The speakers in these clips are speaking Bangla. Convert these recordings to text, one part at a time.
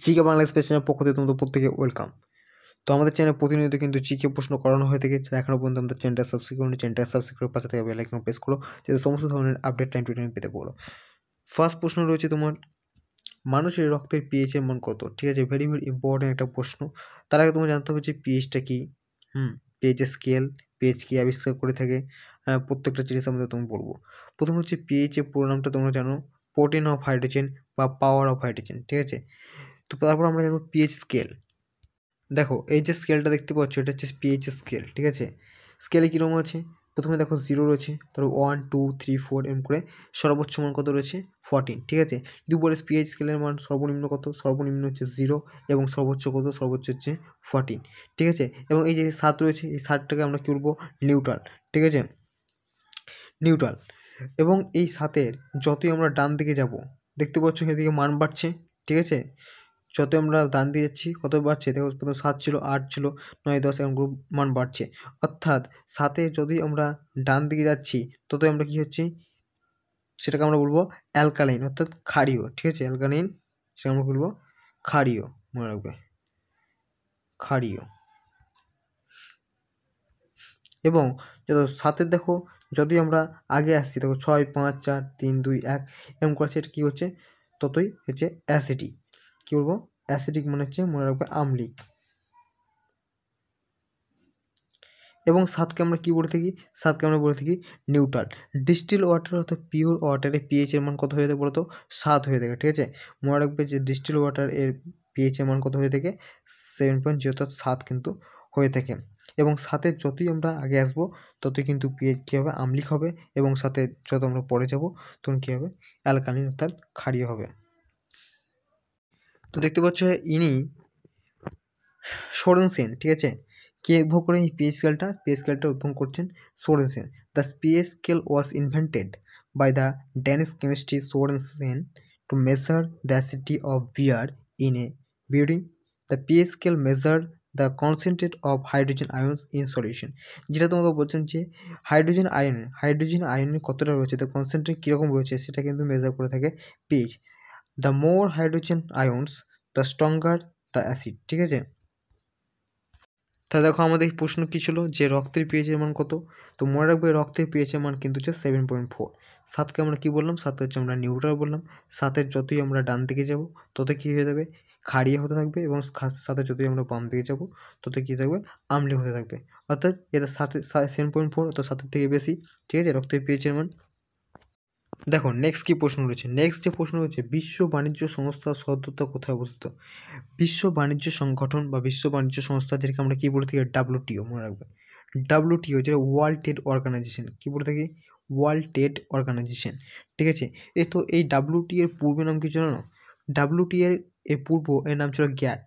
জিকে বাংলা স্পেশালের পক্ষ থেকে তোমাদের প্রত্যেকে ওয়েলকাম। তো আমাদের চ্যানেলে প্রতিনিয়ত কিন্তু জিকে প্রশ্ন করানো হয়ে থাকে। এখনও পর্যন্ত আমাদের চ্যানেলটা সাবস্ক্রাইব করুন, চ্যানেলটা সাবস্ক্রাইব করে পাশে থাকা বেল আইকন প্রেস করো, যাতে সমস্ত ধরনের আপডেট টাইম টু টাইম পেতে পারো। ফার্স্ট প্রশ্ন রয়েছে তোমার, মানুষের রক্তের পিএইচ এর মান কত? ঠিক আছে, ভেরি ভেরি ইম্পর্টেন্ট একটা প্রশ্ন। তার আগে তোমার জানতে হবে যে পিএইচটা কী, পিএইচের স্কেল, পিএইচ কী আবিষ্কার করে থাকে, প্রত্যেকটা জিনিস আমাদের তুমি বলবো। প্রথম হচ্ছে পিএইচ এর পুরো নামটা তোমরা জানো, প্রোটিন অফ হাইড্রোজেন বা পাওয়ার অফ হাইড্রোজেন। ঠিক আছে, তো তারপর আমরা জানবো পিএইচ স্কেল। দেখো এই যে স্কেলটা দেখতে পাচ্ছ, এটা হচ্ছে পিএইচ স্কেল। ঠিক আছে, স্কেলে কীরকম আছে, প্রথমে দেখো 0 রয়েছে, তারপর 1 2 3 4 এরকম করে সর্বোচ্চ মান কত রয়েছে 14। ঠিক আছে, যদি বলে পিএইচ স্কেলের মান সর্বনিম্ন কত, সর্বনিম্ন হচ্ছে 0 এবং সর্বোচ্চ কত, সর্বোচ্চ হচ্ছে 14। ঠিক আছে, এবং এই যে 7 রয়েছে, এই 7টাকে আমরা কী বলবো, নিউট্রাল। ঠিক আছে, নিউট্রাল। এবং এই 7-এর যতই আমরা ডান দিকে যাব, দেখতে পাচ্ছ সেদিকে মান বাড়ছে। ঠিক আছে, যত আমরা ডান দিয়ে যাচ্ছি কত বাড়ছে, দেখো প্রথম 7 ছিল, 8 ছিল, 9 10 এরকম গ্রুপ মান বাড়ছে। অর্থাৎ 7-এ যদি আমরা ডান দিকে যাচ্ছি ততই আমরা কী হচ্ছে, সেটাকে আমরা বলবো অ্যালকালাইন, অর্থাৎ ক্ষারীয়। ঠিক আছে, অ্যালকালাইন, সেটা আমরা বলবো ক্ষারীয়, মনে রাখবে ক্ষারীয়। এবং যত 7-এর দেখো যদি আমরা আগে আসছি, দেখো 6 5 4 3 2 1 এরকম করছে, এটা কী হচ্ছে, ততই হচ্ছে অ্যাসিডিক। কী বলবো, অ্যাসিডিক মানে হচ্ছে মনে রাখবে আম্লিক। এবং 7কে আমরা কী বলে থাকি, 7কে আমরা বলে থাকি নিউট্রাল। ডিস্টিল ওয়াটার অর্থাৎ পিওর ওয়াটারে পিএইচের মান কত হয়ে থাকে বলতো, 7 হয়ে থাকে। ঠিক আছে, মনে রাখবে যে ডিস্টিল ওয়াটার এর পিএইচের মান কত হয়ে থাকে, 7.0, অর্থাৎ 7 কিন্তু হয়ে থাকে। এবং 7-এর যতই আমরা আগে আসবো ততই কিন্তু পিএইচ কী হবে, আম্লিক হবে, এবং 7-এর যত আমরা পরে যাব তখন কী হবে, অ্যালকালিন অর্থাৎ ক্ষারীয় হবে। তো দেখতে পাচ্ছ ইনি সোরেনসেন। ঠিক আছে, কে উদ্ভব করেন এই পিএইচ স্কেলটা উদ্ভব করছেন Sorensen. The pH scale was invented by the Danish chemistry Sorensen to measure the acidity of beer in a brewing. The pH scale measure the concentrate of hydrogen ions in solution. যেটা তোমাকে বলছেন যে হাইড্রোজেন আয়নের কতটা রয়েছে, দ্য কনসেন্ট্রেট কীরকম রয়েছে, সেটা কিন্তু মেজার করে থাকে pH. The more hydrogen ions the stronger the acid. ঠিক আছে, তাহলে দেখো আমাদের প্রশ্ন কী ছিল, যে রক্তের পিএইচের মান কত। তো মনে রাখবে রক্তের পিএইচের মান কিন্তু হচ্ছে 7.4। 7কে আমরা কী বললাম, 7 হচ্ছে আমরা নিউট্রাল বললাম। 7-এর যতই আমরা ডান দিকে যাব তত কী হয়ে যাবে, ক্ষারীয় হতে থাকবে, এবং 7-এর যতই আমরা বাম দিকে যাব তত কী থাকবে, আম্লীয় হতে থাকবে। অর্থাৎ এটা 7.4, অর্থাৎ 7-এর থেকে বেশি। ঠিক আছে, রক্তের পিএইচের মান। দেখো নেক্সট কী প্রশ্ন রয়েছে, নেক্সট যে প্রশ্ন রয়েছে, বিশ্ব বাণিজ্য সংস্থার সদরদপ্তর কোথায় অবস্থিত? বিশ্ব বাণিজ্য সংগঠন বা বিশ্ব বাণিজ্য সংস্থা, যেটাকে আমরা কী বলে থাকি, ডাব্লিউটিও, মনে রাখবে ডাব্লিউটিও, যেটা ওয়ার্ল্ড ট্রেড অর্গানাইজেশন। কী বলে থাকি, ওয়ার্ল্ড ট্রেড অর্গানাইজেশন। ঠিক আছে, তো এই ডাব্লিউটি এর পূর্ব নাম কি জানো? ডাব্লিউটি এর পূর্ব এর নাম ছিল গ্যাট।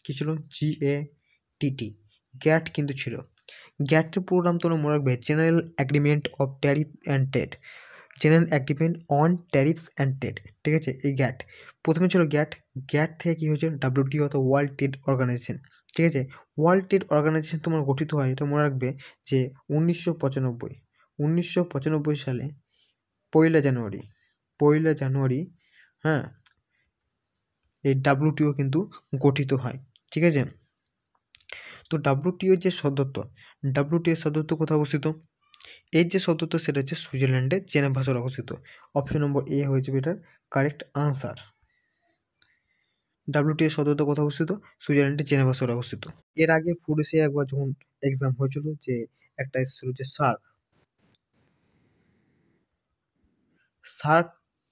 কী ছিল, GATT, গ্যাট কিন্তু ছিল। গ্যাটের পুরো নাম তোমরা মনে রাখবে general agreement of tariff and trade, general agreement on tariffs and trade. ঠিক আছে, এই গ্যাট প্রথমে ছিল গ্যাট থেকে কী হয়েছে, ডাব্লিউটিও অথবা ওয়ার্ল্ড ট্রেড অর্গানাইজেশন। ঠিক আছে, ওয়ার্ল্ড ট্রেড অর্গানাইজেশন তোমার গঠিত হয়, এটা মনে রাখবে যে 1995 সালে 1লা জানুয়ারি, হ্যাঁ, এই ডাব্লিউটিও কিন্তু গঠিত হয়। ঠিক আছে, তো ডাব্লিউটিওর যে সদর কোথায় অবস্থিত, এর যে সদর দপ্তর সেটা হচ্ছে সুইজারল্যান্ডের জেনেভা শহরে অবস্থিত। অপশন নম্বর এ হয়ে যাবে এটার কারেক্ট আনসার। ডাব্লিউটিও সদর দপ্তর কোথায় অবস্থিত, সুইজারল্যান্ডের জেনেভা শহরে অবস্থিত। এর আগে পুলিশে একবার যখন এক্সাম হয়েছিল, যে একটা এসেছিল যে সার্ক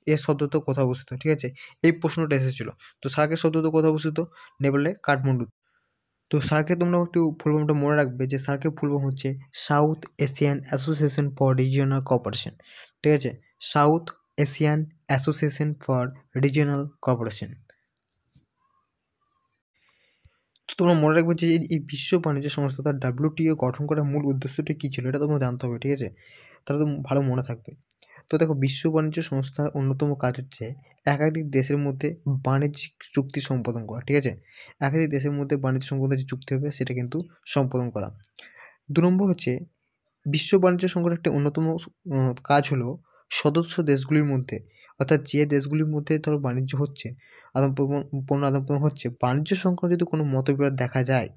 এর সদর দপ্তর কোথায় অবস্থিত। ঠিক আছে, এই প্রশ্নটা এসেছিল। তো সার্কের সদর দপ্তর কোথায় অবস্থিত, নেপালে কাঠমান্ডু। তো সার্কে তোমরা একটু ফুল ফর্মটা মনে রাখবে, যে সার্কের ফুল ফর্ম হচ্ছে south Asian association for regional cooperation. ঠিক আছে, south Asian association for regional cooperation. তো তোমরা মনে রাখবে যে এই বিশ্ব বাণিজ্য সংস্থা, তার ডাব্লিউটিও গঠন করার মূল উদ্দেশ্যটি কী ছিল, এটা তোমরা জানতে হবে। ঠিক আছে, তাহলে তো ভালো মনে থাকবে। তো দেখো বিশ্ব বাণিজ্য সংস্থার অন্যতম কাজ হচ্ছে একাধিক দেশের মধ্যে বাণিজ্যিক চুক্তি সম্পাদন করা। ঠিক আছে, একাধিক দেশের মধ্যে বাণিজ্য সম্পর্কে যে চুক্তি হবে সেটা কিন্তু সম্পাদন করা। 2 নম্বর হচ্ছে বিশ্ব বাণিজ্য সংগঠনের একটি অন্যতম কাজ হলো সদস্য দেশগুলির মধ্যে, অর্থাৎ যে দেশগুলির মধ্যে ধরো বাণিজ্য হচ্ছে, পণ্য আদান প্রদান হচ্ছে, বাণিজ্য সংক্রান্ত যদি কোনো মতবিরোধ দেখা যায়,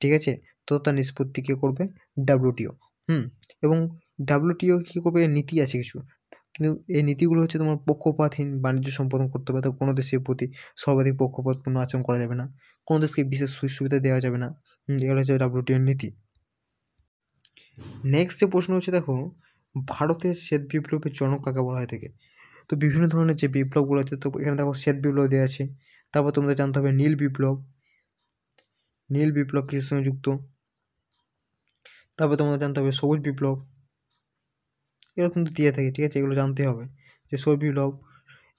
ঠিক আছে, তো তার নিষ্পত্তি কে করবে? WTO। এবং WTO কী করবে? নীতি আছে কিছু, কিন্তু এই নীতিগুলো হচ্ছে তোমার পক্ষপাতহীন বাণিজ্য সম্পাদন করতে হবে। তো কোনো দেশের প্রতি সর্বাধিক পক্ষপাতপূর্ণ আচরণ করা যাবে না, কোনো দেশকে বিশেষ সুযোগ সুবিধা দেওয়া যাবে না। এগুলো হচ্ছে WTO নীতি। নেক্সট যে প্রশ্ন হচ্ছে দেখো, ভারতের শ্বেত বিপ্লবের জনক কাকে বলা হয় থাকে? তো বিভিন্ন ধরনের যে বিপ্লবগুলো আছে, তো এখানে দেখো শ্বেত বিপ্লব দেওয়া আছে। তারপর তোমাদের জানতে হবে নীল বিপ্লব, নীল বিপ্লব কিসের সঙ্গে যুক্ত? তারপর তোমাদের জানতে হবে সবুজ বিপ্লব, এগুলো কিন্তু দিয়ে থাকে, ঠিক আছে, এগুলো জানতে হবে যে সবুজ বিপ্লব,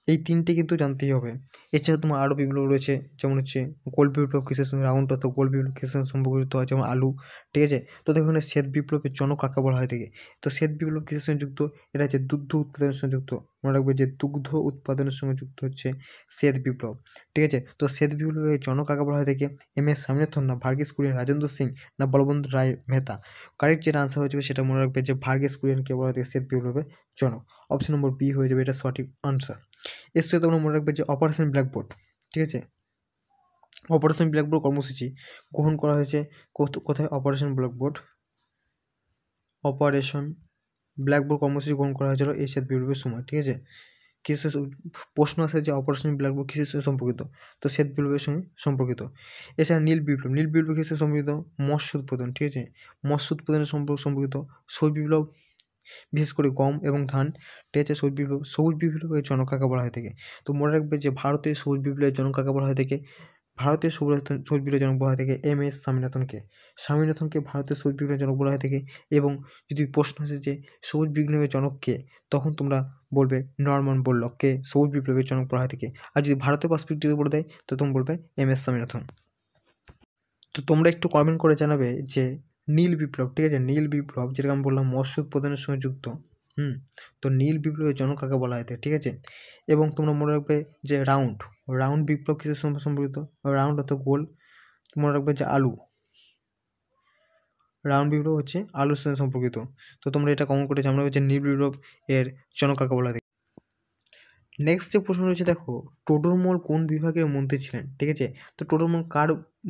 এই তিনটে কিন্তু জানতেই হবে। এছাড়া তোমার আরও বিপ্লব রয়েছে, যেমন হচ্ছে গোল্ড বিপ্লব কিসের সঙ্গে, রাউন্ড অর্থ গোল্ড বিপ্লব কিসের সঙ্গে সম্পর্কিত হয়, যেমন আলু, ঠিক আছে। তো দেখো এখানে শ্বেত বিপ্লবের জনক কাকে বলা হয় থাকে? তো শ্বেত বিপ্লব কিসের সঙ্গে যুক্ত? এটা হচ্ছে দুগ্ধ উৎপাদনের সঙ্গে যুক্ত। মনে রাখবে যে দুগ্ধ উৎপাদনের সঙ্গে যুক্ত হচ্ছে শ্বেত বিপ্লব, ঠিক আছে। তো শ্বেত বিপ্লবের জনক কাকে বলা হয় থাকে? MS স্বামীনাথন, না ভার্গিস কুরিয়ান, রাজেন্দ্র সিং, না বলবন্ত রায় মেহতা? কারেক্ট যেটা আনসার হয়ে যাবে সেটা মনে রাখবে যে ভার্গিস কুরিয়ানকে বলা হয় থাকে শ্বেত বিপ্লবের জনক। অপশন নম্বর বি হয়ে যাবে এটা সঠিক আনসার। এর সাথে তোমরা মনে রাখবে যে অপারেশন ব্ল্যাকবোর্ড, ঠিক আছে, অপারেশন ব্ল্যাকবোর্ড কর্মসূচি গ্রহণ করা হয়েছে কোথায়? অপারেশন ব্ল্যাকবোর্ড, অপারেশন ব্ল্যাকবোর্ড কর্মসূচি গ্রহণ করা হয়েছিল এই শ্বেত বিপ্লবের সময়, ঠিক আছে। কিসের প্রশ্ন আসে যে অপারেশন ব্ল্যাকবোর্ড কিসের সঙ্গে সম্পর্কিত? তো শ্বেত বিপ্লবের সঙ্গে সম্পর্কিত। এছাড়া নীল বিপ্লব, নীল বিপ্লব কিসের সম্পর্কিত? মৎস্য উৎপাদন, ঠিক আছে, মৎস্য উৎপাদনের সম্পর্কিত। সবুজ বিপ্লব বিশেষ করে গম এবং ধান, ঠিক আছে। সবুজ বিপ্লবের জনক কাকে বলা হয়ে থাকে? তো মনে রাখবে যে ভারতের সবুজ বিপ্লবের জনক কাকে বলা হয়ে থাকে? ভারতের সবুজ বিপ্লবের জনক বলা হয়ে থাকে MS স্বামীনাথনকে। স্বামীনাথনকে ভারতের সবুজ বিপ্লবের জনক বলা হয়ে থাকে। এবং যদি প্রশ্ন আসে যে সবুজ বিপ্লবের জনক কে, তখন তোমরা বলবে নরম্যান বোরলগকে সবুজ বিপ্লবের জনক বলা হয়ে থাকে। আর যদি ভারতের পার্সপেক্টিভে বলে দেয় তো তোমরা বলবে MS স্বামীনাথন। তো তোমরা একটু কমেন্ট করে জানাবে যে নীল বিপ্লব, ঠিক আছে, নীল বিপ্লব যেটা আমি বললাম মৎস্য উৎপাদনের সঙ্গে যুক্ত, তো নীল বিপ্লবের জনক কাকে বলা হয়, ঠিক আছে। এবং তোমরা মনে রাখবে যে রাউন্ড বিপ্লব কিসের সঙ্গে সম্পর্কিত? রাউন্ড অর্থ গোল, মনে রাখবে যে আলু, রাউন্ড বিপ্লব হচ্ছে আলুর সঙ্গে সম্পর্কিত। তো তোমরা এটা কমন করে জানাবে যে নীল বিপ্লব এর জনক কাকে বলা হয়। নেক্সট যে প্রশ্ন রয়েছে দেখো, টোডরমল কোন বিভাগের মন্ত্রী ছিলেন, ঠিক আছে। তো টোডরমল কার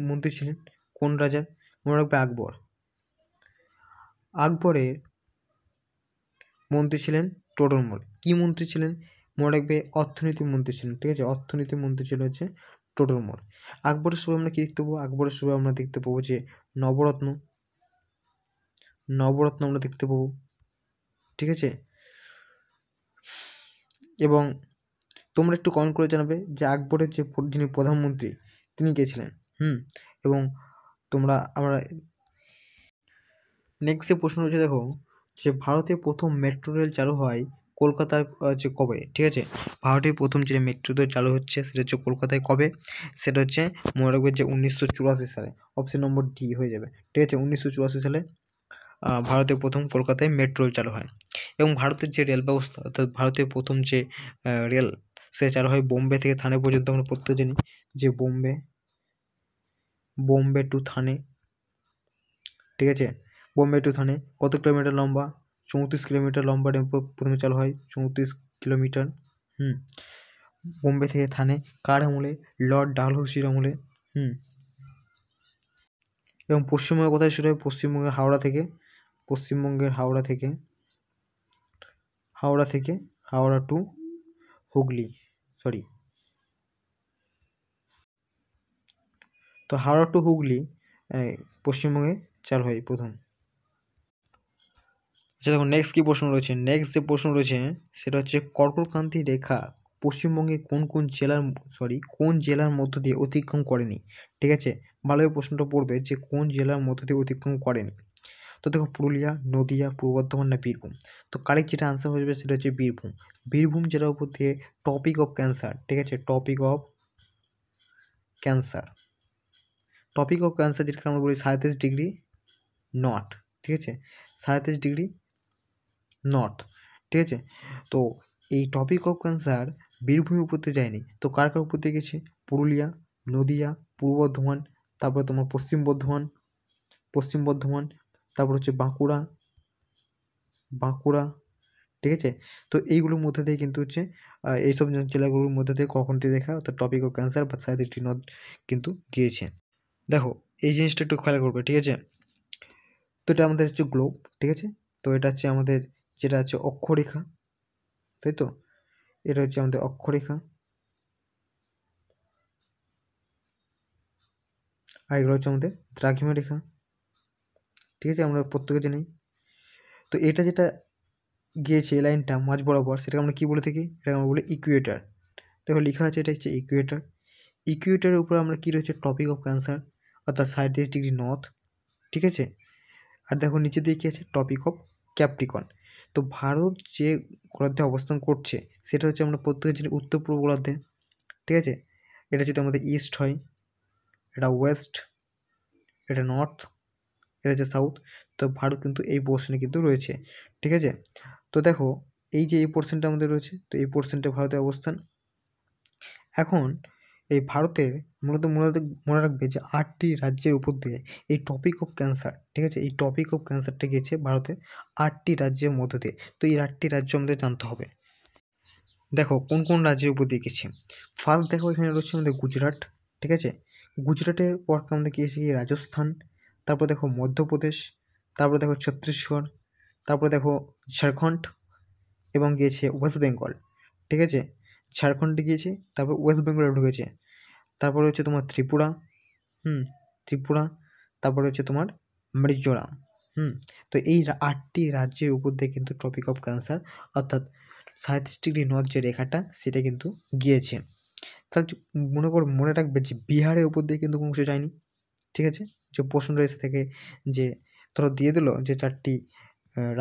মন্ত্রী ছিলেন, কোন রাজার? মনে রাখবে আকবর, আকবরের মন্ত্রী ছিলেন টোডরমল। কি মন্ত্রী ছিলেন? মনে রাখবে অর্থনীতি মন্ত্রী ছিলেন, ঠিক আছে, অর্থনীতি মন্ত্রী ছিল হচ্ছে টোডরমল। আকবরের সময় আমরা কী দেখতে পাবো? আকবরের সময় আমরা দেখতে পাবো যে নবরত্ন আমরা দেখতে পাবো, ঠিক আছে। এবং তোমরা একটু কমেন্ট করে জানাবে যে আকবরের যে যিনি প্রধানমন্ত্রী তিনি কে ছিলেন। এবং আমরা নেক্সট যে প্রশ্ন রয়েছে দেখো, যে ভারতে প্রথম মেট্রো রেল চালু হয় কলকাতার যে কবে, ঠিক আছে। ভারতের প্রথম যে মেট্রো রেল চালু হচ্ছে সেটা হচ্ছে কলকাতায় কবে? সেটা হচ্ছে মনে রাখবে যে 1984 সালে। অপশন নম্বর ডি হয়ে যাবে, ঠিক আছে। 1984 সালে ভারতের প্রথম কলকাতায় মেট্রো রেল চালু হয়। এবং ভারতের যে রেল ব্যবস্থা, অর্থাৎ ভারতের প্রথম যে রেল, সে চালু হয় বোম্বে থেকে থানে পর্যন্ত। আমরা প্রত্যেক জানি যে বোম্বে টু থানে, ঠিক আছে। বোম্বে টু থানে কত কিলোমিটার লম্বা? 34 কিলোমিটার লম্বা টেম্পো প্রথমে চালু হয়, 34 কিলোমিটার। বোম্বে থেকে থানে কার আমলে? লর্ড ডালহৌসির আমলে। এবং পশ্চিমবঙ্গে কোথায় শুরু হয়? পশ্চিমবঙ্গের হাওড়া থেকে, হাওড়া টু হুগলি, তো হাওড়া টু হুগলি পশ্চিমবঙ্গে চালু হয় প্রথম। আচ্ছা দেখো নেক্সট কী প্রশ্ন রয়েছে, নেক্সট যে প্রশ্ন রয়েছে সেটা হচ্ছে কর্কটক্রান্তি রেখা পশ্চিমবঙ্গে কোন জেলার মধ্য দিয়ে অতিক্রম করেনি, ঠিক আছে। ভালোভাবে প্রশ্নটা পড়বে যে কোন জেলার মধ্য দিয়ে অতিক্রম করেনি। তো দেখো পুরুলিয়া, নদিয়া, পূর্ব বর্ধমান, না বীরভূম? তো কারেক্ট যেটা আনসার হয়ে যাবে সেটা হচ্ছে বীরভূম জেলার উপর দিয়ে টপিক অফ ক্যান্সার, ঠিক আছে, টপিক অফ ক্যান্সার যেটাকে আমরা বলি 37° নর্থ, ঠিক আছে, 37° নর্থ, ঠিক আছে। তো এই টপিক অফ ক্যান্সার বীরভূমের উপর দিয়ে যায়নি, তো কার উপর দিয়ে গেছে? পুরুলিয়া, নদিয়া, পূর্ব বর্ধমান, তারপরে তোমার পশ্চিম বর্ধমান, তারপর হচ্ছে বাঁকুড়া, ঠিক আছে? তো এইগুলোর মধ্যে দিয়ে কিন্তু হচ্ছে এইসব জেলাগুলোর মধ্যে দিয়ে কখনটি রেখা অর্থাৎ টপিক অফ ক্যান্সার বা 37টি নদ কিন্তু গিয়েছে। দেখো এই জিনিসটা একটু খেয়াল করবে, ঠিক আছে? তো এটা আমাদের হচ্ছে গ্লোব, ঠিক আছে? তো এটা হচ্ছে আমাদের যেটা হচ্ছে অক্ষরেখা, তাই তো? এটা হচ্ছে আমাদের অক্ষরেখা, আর এগুলো হচ্ছে আমাদের দ্রাঘিমা রেখা, ঠিক আছে? আমরা প্রত্যেকে জানি। তো এটা যেটা গিয়েছে এই লাইনটা মাঝ বরাবর, সেটাকে আমরা কী বলে থাকি? এটাকে আমরা বলি ইকুয়েটার। দেখো লেখা আছে এটা হচ্ছে ইকুয়েটার। ইকুয়েটারের উপর আমরা কী রয়েছে? টপিক অফ ক্যান্সার অর্থাৎ 37 ডিগ্রি নর্থ, ঠিক আছে? আর দেখো নিচে দিয়ে কী আছে? Topic of Capricorn. তো ভারত যে গোলার্ধে অবস্থান করছে সেটা হচ্ছে আমরা প্রত্যেকে জানি উত্তর পূর্ব গোলার্ধে, ঠিক আছে? এটা যদি আমাদের ইস্ট হয়, এটা ওয়েস্ট, এটা নর্থ, এটা হচ্ছে সাউথ। তো ভারত কিন্তু এই পোর্শনে কিন্তু রয়েছে, ঠিক আছে? তো দেখো এই যে এই পোর্শনটা আমাদের রয়েছে, তো এই পোর্শনটা ভারতের অবস্থান। এখন এই ভারতের মূলত মনে রাখবে যে 8টি রাজ্যের উপর দিয়ে এই টপিক অফ ক্যান্সার, ঠিক আছে? এই টপিক অফ ক্যান্সারটা গেছে ভারতের 8টি রাজ্যের মধ্য দিয়ে। তো এই 8টি রাজ্য আমাদের জানতে হবে। দেখো কোন কোন রাজ্যের উপর দিয়ে গেছে। ফার্স্ট দেখো এখানে রয়েছে আমাদের গুজরাট, ঠিক আছে? গুজরাটের পর আমাদের কি এসে রাজস্থান, তারপর দেখো মধ্যপ্রদেশ, তারপরে দেখো ছত্তিশগড়, তারপরে দেখো ঝাড়খণ্ড এবং গিয়েছে ওয়েস্ট বেঙ্গল, ঠিক আছে? ঝাড়খণ্ডে গিয়েছে, তারপর ওয়েস্ট বেঙ্গলে ঢুকেছে, তারপরে হচ্ছে তোমার ত্রিপুরা, ত্রিপুরা, তারপরে হচ্ছে তোমার মিজোরাম, তো এই 8টি রাজ্যের উপর দিয়ে কিন্তু টপিক অফ ক্যান্সার অর্থাৎ 37 ডিগ্রি নর্থ যে রেখাটা সেটা কিন্তু গিয়েছে। তাহলে মনে রাখবে যে বিহারের উপর দিয়ে কিন্তু কোনো কিছু যায়নি, ঠিক আছে? যে প্রশ্নটা এসে থেকে যে ধরো দিয়ে দিল যে 4টি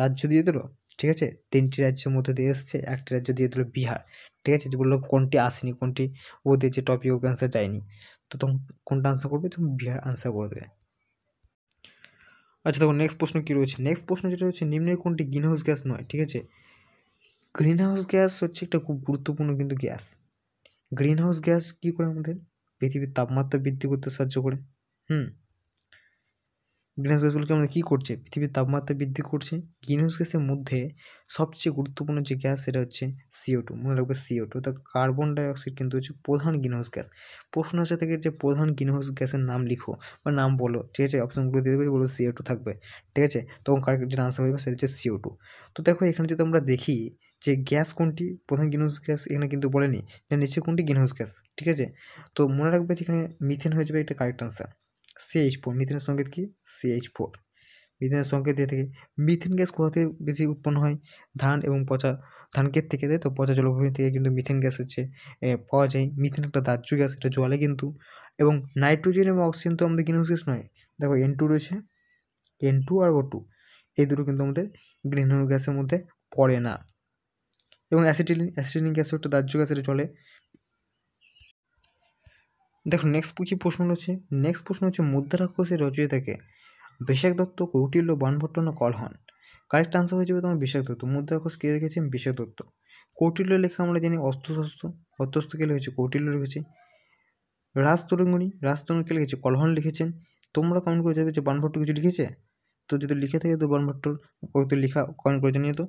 রাজ্য দিয়ে দিল, ঠিক আছে? 3টি রাজ্যের মধ্যে দিয়ে এসছে, 1টি রাজ্য দিয়ে দিল বিহার, ঠিক আছে? যে বললো কোনটি আসেনি, কোনটি ওদের যে টপিক অফ ক্যান্সার যায়নি, তো তখন কোনটা আনসার করবে? তুমি বিহার আনসার করে দেবে। আচ্ছা দেখো নেক্সট প্রশ্ন কী রয়েছে? নেক্সট প্রশ্ন যেটা হচ্ছে নিম্নের কোনটি গ্রিন হাউস গ্যাস নয়, ঠিক আছে? গ্রিন হাউস গ্যাস হচ্ছে একটা খুব গুরুত্বপূর্ণ কিন্তু গ্যাস। গ্রিন হাউস গ্যাস কী করে আমাদের পৃথিবীর তাপমাত্রা বৃদ্ধি করতে সাহায্য করে। গ্রিনহাউস গ্যাসগুলোকে আমাদের কী করছে? পৃথিবীর তাপমাত্রা বৃদ্ধি করছে। গ্রিনহাউস গ্যাসের মধ্যে সবচেয়ে গুরুত্বপূর্ণ যে গ্যাস সেটা হচ্ছে CO2, মনে রাখবে CO2, তো কার্বন ডাইঅক্সাইড কিন্তু হচ্ছে প্রধান গ্রিনহাউস গ্যাস। প্রশ্ন আসে থেকে যে প্রধান গ্রিনহাউস গ্যাসের নাম লিখো বা নাম বলো, ঠিক আছে? অপশনগুলো দিয়ে দেবে, বলো CO2 থাকবে, ঠিক আছে? তখন কারেক্ট যেটা আনসার হবে সেটা হচ্ছে CO2। তো দেখো এখানে যদি আমরা দেখি যে গ্যাস কোনটি প্রধান গ্রিনহাউস গ্যাস এখানে কিন্তু বলেনি, যে নিচে কোনটি গ্রিনহাউস গ্যাস, ঠিক আছে? তো মনে রাখবে যেখানে মিথেন হয়ে যাবে, এটা কারেক্ট আনসার। CH4, মিথেনের সংকেত কি? CH4। মিথেনের সংকেত দিয়ে থাকে। মিথেন গ্যাস কোথা থেকে বেশি উৎপন্ন হয়? ধান এবং পচা ধান ক্ষেত থেকে, তাই তো? পচা জলভূমি থেকে কিন্তু মিথেন গ্যাস হচ্ছে পাওয়া যায়। মিথেন একটা দাহ্য গ্যাস, এটা জলে কিন্তু। এবং নাইট্রোজেন এবং অক্সিজেন তো আমাদের গ্রিনহাউস গ্যাস নয়। দেখো N2 রয়েছে, N2 আর O2, এই দুটো কিন্তু আমাদের গ্রিনহাউস গ্যাসের মধ্যে পড়ে না। এবং অ্যাসিটিলিন গ্যাসও একটা দাহ্য গ্যাস, এটা জলে। দেখো নেক্সট কী প্রশ্ন হচ্ছে? নেক্সট প্রশ্ন হচ্ছে মুদ্রা রাক্ষসের রচয়িতাকে বিশাখ দত্ত, কৌটিল্য, বাণভট্ট না কলহন? কারেক্ট আনসার হয়ে যাবে তোমার বিশাখ দত্ত। মুদ্রা রাক্ষস কে রেখেছেন? বিশাখ দত্ত। কৌটিল্য লেখা আমরা জানি অস্ত্রশস্ত্র, অস্ত্রশস্ত্র কে লিখেছে? কৌটিল্য লিখেছে। রাজতরঙ্গিণী কে লিখেছে? কলহন লিখেছেন। তোমরা কমেন্ট করে যাবে যে বাণভট্ট কিছু লিখেছে, তো যদি লিখে থাকে তো বাণভট্টর কবিতা লেখা কমেন্ট করে জানিয়ে তো।